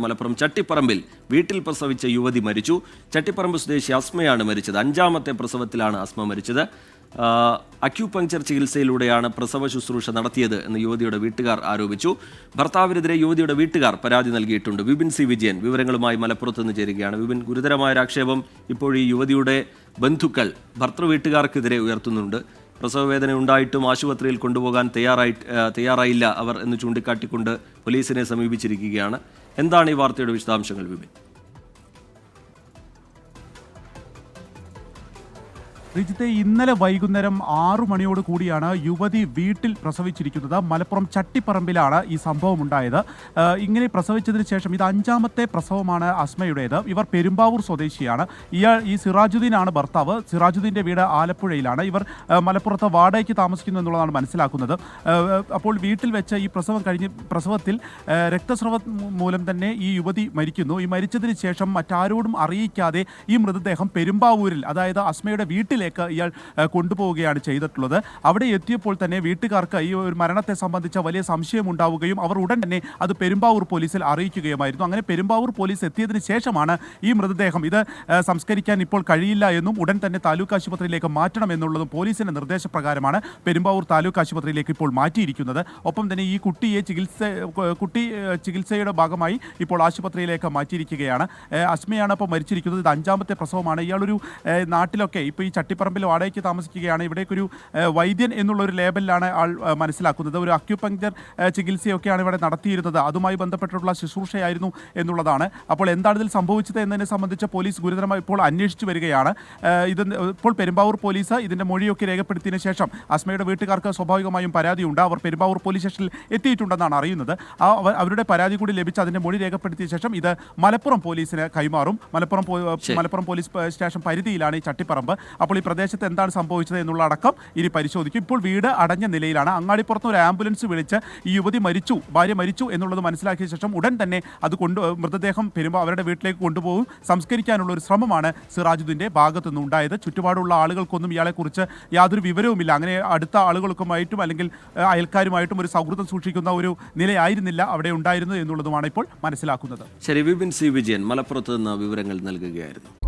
മലപ്പുറം ചട്ടിപ്പറമ്പിൽ വീട്ടിൽ പ്രസവിച്ച യുവതി മരിച്ചു. ചട്ടിപ്പറമ്പ് സ്വദേശി അസ്മയാണ് മരിച്ചത്. 5ാമത്തെ പ്രസവത്തിലാണ് അസ്മ മരിച്ചത്. അക്യൂപങ്ചർ ചികിത്സയിലൂടെയാണ് പ്രസവ ശുശ്രൂഷ നടത്തിയത് എന്ന് യുവതിയുടെ വീട്ടുകാർ ആരോപിച്ചു. ഭർത്താവിനെതിരെ യുവതിയുടെ വീട്ടുകാർ പരാതി നൽകിയിട്ടുണ്ട്. വിപിൻ സി വിജയൻ വിവരങ്ങളുമായി മലപ്പുറത്ത് നിന്ന് ചേരുകയാണ്. വിപിൻ, ഗുരുതരമായ ആക്ഷേപം ഇപ്പോൾ ഈ യുവതിയുടെ ബന്ധുക്കൾ ഭർത്തൃവീട്ടുകാർക്കെതിരെ ഉയർത്തുന്നുണ്ട്. പ്രസവവേദന ഉണ്ടായിട്ടും ആശുപത്രിയിൽ കൊണ്ടുപോകാൻ തയ്യാറായില്ല അവർ എന്ന് ചൂണ്ടിക്കാട്ടിക്കൊണ്ട് പോലീസിനെ സമീപിച്ചിരിക്കുകയാണ്. എന്താണ് ഈ വാർത്തയുടെ വിശദാംശങ്ങൾ, വിപിൻ? റിജിത്തെ, ഇന്നലെ വൈകുന്നേരം 6 മണിയോട് കൂടിയാണ് യുവതി വീട്ടിൽ പ്രസവിച്ചിരിക്കുന്നത്. മലപ്പുറം ചട്ടിപ്പറമ്പിലാണ് ഈ സംഭവം ഉണ്ടായത്. ഇങ്ങനെ പ്രസവിച്ചതിന് ശേഷം ഇത് 5ാമത്തെ പ്രസവമാണ് അസ്മയുടേത്. ഇവർ പെരുമ്പാവൂർ സ്വദേശിയാണ്. ഈ സിറാജുദ്ദീനാണ് ഭർത്താവ്. സിറാജുദ്ദീൻ്റെ വീട് ആലപ്പുഴയിലാണ്. ഇവർ മലപ്പുറത്ത് വാടകയ്ക്ക് താമസിക്കുന്നു എന്നുള്ളതാണ് മനസ്സിലാക്കുന്നത്. അപ്പോൾ വീട്ടിൽ വെച്ച് ഈ പ്രസവത്തിൽ രക്തസ്രവം മൂലം തന്നെ ഈ യുവതി മരിക്കുന്നു. ഈ മരിച്ചതിന് ശേഷം മറ്റാരോടും അറിയിക്കാതെ ഈ മൃതദേഹം പെരുമ്പാവൂരിൽ, അതായത് അസ്മയുടെ വീട്ടിൽ ഇയാൾ കൊണ്ടുപോവുകയാണ് ചെയ്തിട്ടുള്ളത്. അവിടെ എത്തിയപ്പോൾ തന്നെ വീട്ടുകാർക്ക് ഈ ഒരു മരണത്തെ സംബന്ധിച്ച വലിയ സംശയം ഉണ്ടാവുകയും അവർ ഉടൻ തന്നെ അത് പെരുമ്പാവൂർ പോലീസിൽ അറിയിക്കുകയുമായിരുന്നു. അങ്ങനെ പെരുമ്പാവൂർ പോലീസ് എത്തിയതിന് ശേഷമാണ് ഈ മൃതദേഹം ഇത് സംസ്കരിക്കാൻ ഇപ്പോൾ കഴിയില്ല എന്നും ഉടൻ തന്നെ താലൂക്ക് ആശുപത്രിയിലേക്ക് മാറ്റണം എന്നുള്ളതും പോലീസിന്റെ നിർദ്ദേശപ്രകാരമാണ് പെരുമ്പാവൂർ താലൂക്ക് ആശുപത്രിയിലേക്ക് ഇപ്പോൾ മാറ്റിയിരിക്കുന്നത്. ഒപ്പം തന്നെ ഈ കുട്ടി ചികിത്സയുടെ ഭാഗമായി ഇപ്പോൾ ആശുപത്രിയിലേക്ക് മാറ്റിയിരിക്കുകയാണ്. അസ്മയാണ് ഇപ്പോൾ മരിച്ചിരിക്കുന്നത്. ഇത് 5ാമത്തെ പ്രസവമാണ്. ഇയാളൊരു നാട്ടിലൊക്കെ ഇപ്പോൾ ഈ ചട്ടിപ്പറമ്പിൽ വാടകയ്ക്ക് താമസിക്കുകയാണ്. ഇവിടേക്കൊരു വൈദ്യൻ എന്നുള്ളൊരു ലേബലിലാണ് ആൾ മനസ്സിലാക്കുന്നത്. ഒരു അക്യൂപങ്ചർ ചികിത്സയൊക്കെയാണ് ഇവിടെ നടത്തിയിരുന്നത്. അതുമായി ബന്ധപ്പെട്ടിട്ടുള്ള ശുശ്രൂഷയായിരുന്നു എന്നുള്ളതാണ്. അപ്പോൾ എന്താണ് ഇതിൽ സംഭവിച്ചത് എന്നതിനെ സംബന്ധിച്ച് പോലീസ് ഗുരുതരമായി ഇപ്പോൾ അന്വേഷിച്ചു വരികയാണ്. ഇപ്പോൾ പെരുമ്പാവൂർ പോലീസ് ഇതിൻ്റെ മൊഴിയൊക്കെ രേഖപ്പെടുത്തിയതിനു ശേഷം അസ്മയുടെ വീട്ടുകാർക്ക് സ്വാഭാവികമായും പരാതിയുണ്ട്. അവർ പെരുമ്പാവൂർ പോലീസ് സ്റ്റേഷനിൽ എത്തിയിട്ടുണ്ടെന്നാണ് അറിയുന്നത്. അവരുടെ പരാതി കൂടി ലഭിച്ച് അതിൻ്റെ മൊഴി രേഖപ്പെടുത്തിയ ശേഷം ഇത് മലപ്പുറം പോലീസിന് കൈമാറും. മലപ്പുറം പോലീസ് സ്റ്റേഷൻ പരിധിയിലാണ് ഈ ചട്ടിപ്പറമ്പ്. അപ്പോൾ ഈ പ്രദേശത്ത് എന്താണ് സംഭവിച്ചത് എന്നുള്ള അടക്കം ഇനി പരിശോധിക്കും. ഇപ്പോൾ വീട് അടഞ്ഞ നിലയിലാണ്. അങ്ങാടിപ്പുറത്ത് ഒരു ആംബുലൻസ് വിളിച്ച് ഈ യുവതി ഭാര്യ മരിച്ചു എന്നുള്ളത് മനസ്സിലാക്കിയ ശേഷം ഉടൻ തന്നെ അത് മൃതദേഹം അവരുടെ വീട്ടിലേക്ക് കൊണ്ടുപോകും. സംസ്കരിക്കാനുള്ള ഒരു ശ്രമമാണ് സിറാജുദ്ദീൻ്റെ ഭാഗത്തുനിന്ന് ഉണ്ടായത്. ചുറ്റുപാടുള്ള ആളുകൾക്കൊന്നും ഇയാളെക്കുറിച്ച് യാതൊരു വിവരവുമില്ല. അങ്ങനെ അടുത്ത ആളുകൾക്കുമായിട്ടും അല്ലെങ്കിൽ അയൽക്കാരുമായിട്ടും ഒരു സൗഹൃദം സൂക്ഷിക്കുന്ന ഒരു നിലയായിരുന്നില്ല അവിടെ ഉണ്ടായിരുന്നത് എന്നുള്ളതുമാണ് ഇപ്പോൾ മനസ്സിലാക്കുന്നത്. ശരി, വിപിൻ സി വിജയൻ മലപ്പുറത്ത് നിന്ന് വിവരങ്ങൾ നൽകുകയായിരുന്നു.